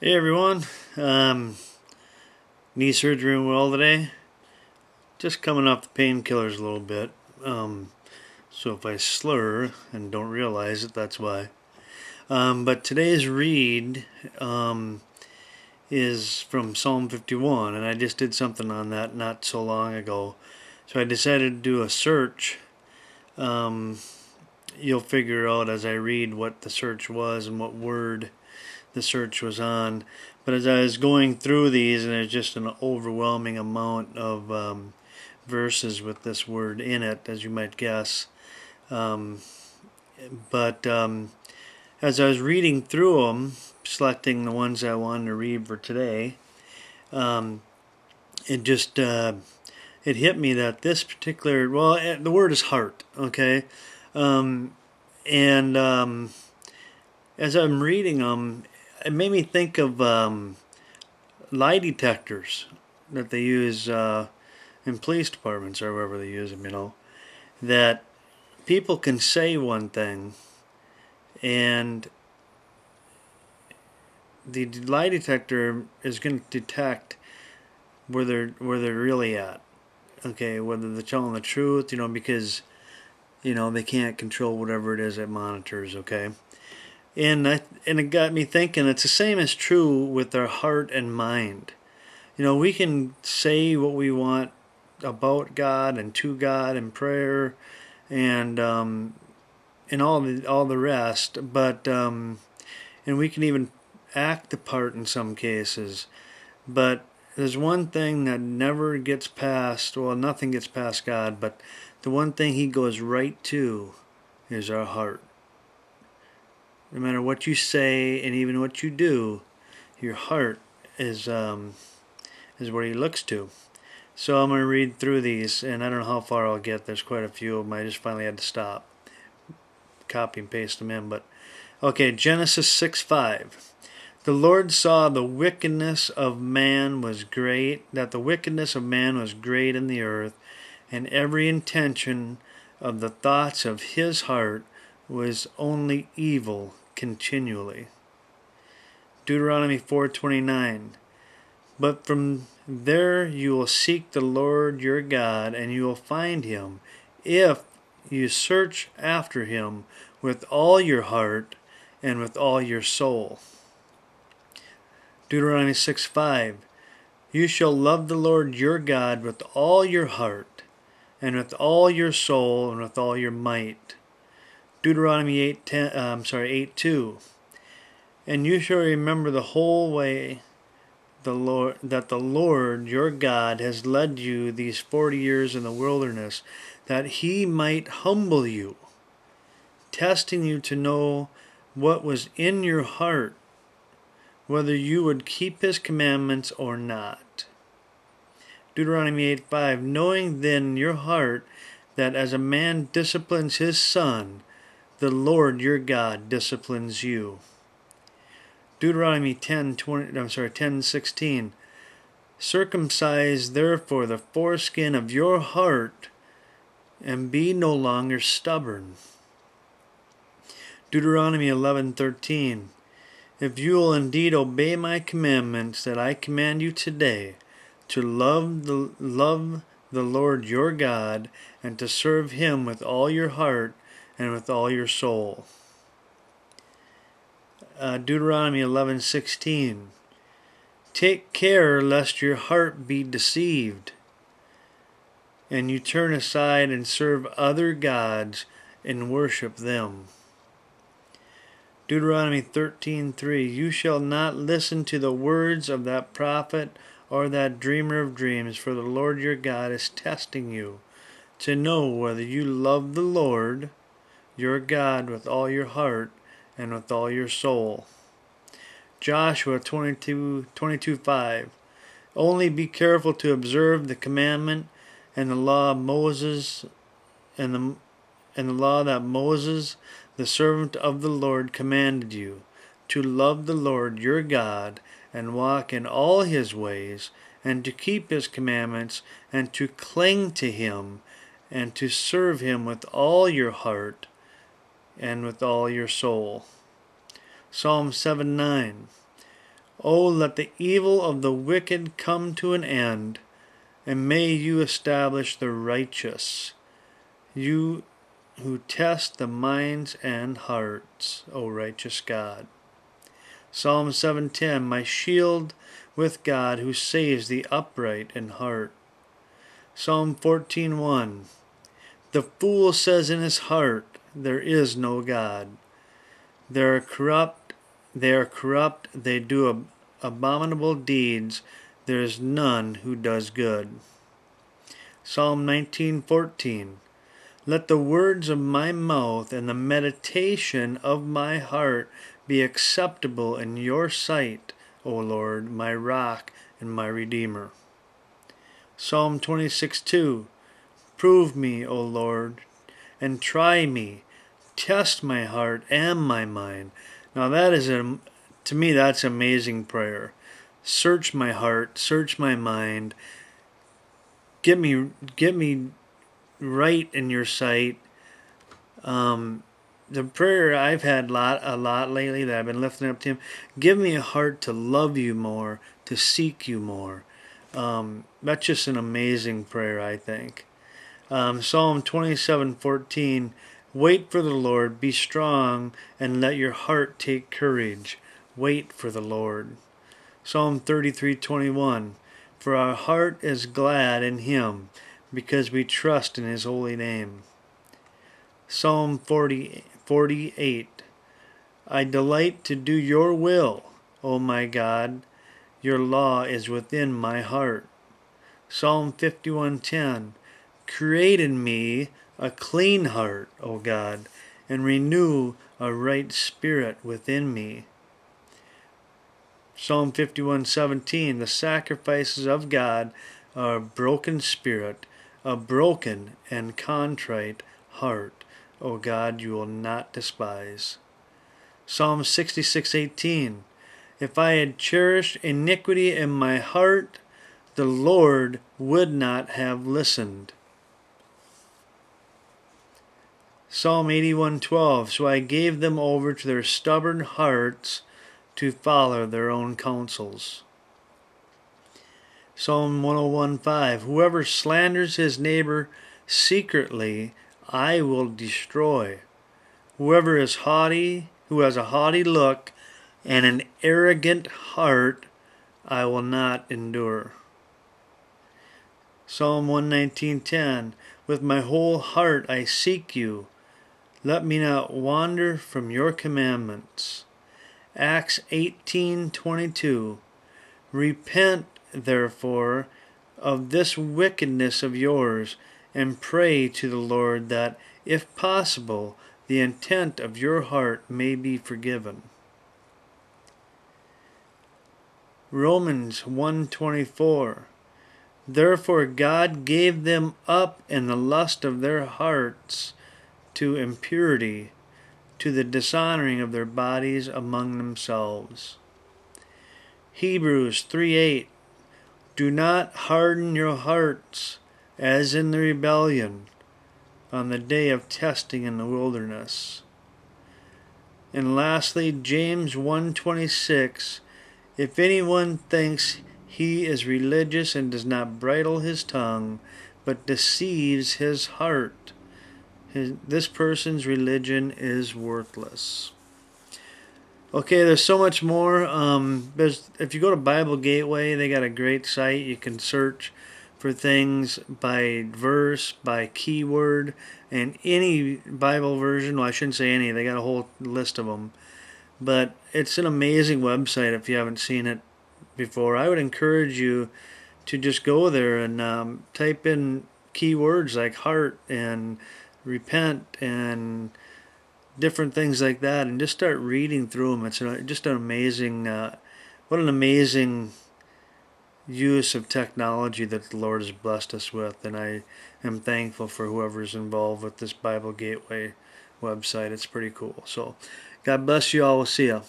Hey everyone, knee surgery went well today. Just coming off the painkillers a little bit. So if I slur and don't realize it, that's why. But today's read is from Psalm 51, and I just did something on that not so long ago. So I decided to do a search. You'll figure out as I read what the search was and what word the search was on. But as I was going through these, and there's just an overwhelming amount of verses with this word in it, as you might guess. But as I was reading through them, selecting the ones I wanted to read for today, it just it hit me that this particular, the word is heart, okay? And as I'm reading them, it made me think of lie detectors that they use in police departments or wherever they use them, that people can say one thing and the lie detector is going to detect where they're really at. Okay, whether they're telling the truth, because they can't control whatever it is it monitors. Okay, and it got me thinking. It's the same as true with our heart and mind. We can say what we want about God and to God in prayer, and all the rest, but and we can even act the part in some cases. But there's one thing that never gets past. Well, nothing gets past God, but the one thing He goes right to is our heart. No matter what you say and even what you do, your heart is what He looks to. So I'm going to read through these, and I don't know how far I'll get. There's quite a few of them. I just finally had to stop, copy and paste them in. But okay, Genesis 6:5. The Lord saw the wickedness of man was great, that the wickedness of man was great in the earth, and every intention of the thoughts of his heart was only evil continually. Deuteronomy 4:29. But from there you will seek the Lord your God, and you will find him, if you search after him with all your heart and with all your soul. Deuteronomy 6:5. You shall love the Lord your God with all your heart, and with all your soul, and with all your might. Deuteronomy 8:2. And you shall remember the whole way that the Lord your God has led you these 40 years in the wilderness, that he might humble you, testing you to know what was in your heart, whether you would keep his commandments or not. Deuteronomy 8:5. Knowing then in your heart that as a man disciplines his son, the Lord your God disciplines you. Deuteronomy 10:16. Circumcise therefore the foreskin of your heart, and be no longer stubborn. Deuteronomy 11:13. If you will indeed obey my commandments that I command you today, to love the Lord your God, and to serve him with all your heart and with all your soul. Deuteronomy 11:16. Take care lest your heart be deceived, and you turn aside and serve other gods and worship them. Deuteronomy 13:3. You shall not listen to the words of that prophet or that dreamer of dreams, for the Lord your God is testing you to know whether you love the Lord your God with all your heart and with all your soul. Joshua 22:5. Only be careful to observe the commandment and the law of Moses and the law that Moses, the servant of the Lord, commanded you, to love the Lord your God and walk in all his ways, and to keep his commandments, and to cling to him, and to serve him with all your heart and with all your soul. Psalm 7:9. Oh, let the evil of the wicked come to an end, and may you establish the righteous, you who test the minds and hearts, O righteous God. Psalm 7:10, my shield with God, who saves the upright in heart. Psalm 14:1, the fool says in his heart, there is no God. They are corrupt, they do abominable deeds, there is none who does good. Psalm 19:14, let the words of my mouth and the meditation of my heart be acceptable in your sight, O Lord, my rock and my redeemer. Psalm 26:2, prove me, O Lord, and try me, test my heart and my mind. Now that is, to me, that's amazing prayer. Search my heart, search my mind, get me right in your sight. The prayer I've had a lot lately that I've been lifting up to Him, give me a heart to love you more, to seek you more. That's just an amazing prayer, I think. Psalm 27:14, wait for the Lord, be strong, and let your heart take courage. Wait for the Lord. Psalm 33:21, for our heart is glad in Him, because we trust in His holy name. Psalm 48, I delight to do your will, O my God, your law is within my heart. Psalm 51:10, create in me a clean heart, O God, and renew a right spirit within me. Psalm 51:17, the sacrifices of God are a broken spirit, a broken and contrite heart, O God, you will not despise. Psalm 66:18, if I had cherished iniquity in my heart, the Lord would not have listened. Psalm 81:12, so I gave them over to their stubborn hearts to follow their own counsels. Psalm 101:5, whoever slanders his neighbor secretly, I will destroy. Whoever is haughty, who has a haughty look and an arrogant heart, I will not endure. Psalm 119:10, with my whole heart I seek you. Let me not wander from your commandments. Acts 18:22, repent therefore of this wickedness of yours, and pray to the Lord that, if possible, the intent of your heart may be forgiven. Romans 1:24, therefore God gave them up in the lust of their hearts to impurity, to the dishonoring of their bodies among themselves. Hebrews 3:8, do not harden your hearts as in the rebellion on the day of testing in the wilderness. And lastly, James 1:26, if anyone thinks he is religious and does not bridle his tongue, but deceives his heart, this person's religion is worthless. Okay, there's so much more. If you go to Bible Gateway, they got a great site. You can search for things by verse, by keyword, and any Bible version. Well, I shouldn't say any. They got a whole list of them. But it's an amazing website if you haven't seen it before. I would encourage you to just go there and type in keywords like heart and repent and different things like that, and just start reading through them. It's just an amazing, what an amazing use of technology that the Lord has blessed us with, and I am thankful for whoever's involved with this Bible Gateway website. It's pretty cool. So God bless you all. We'll see you.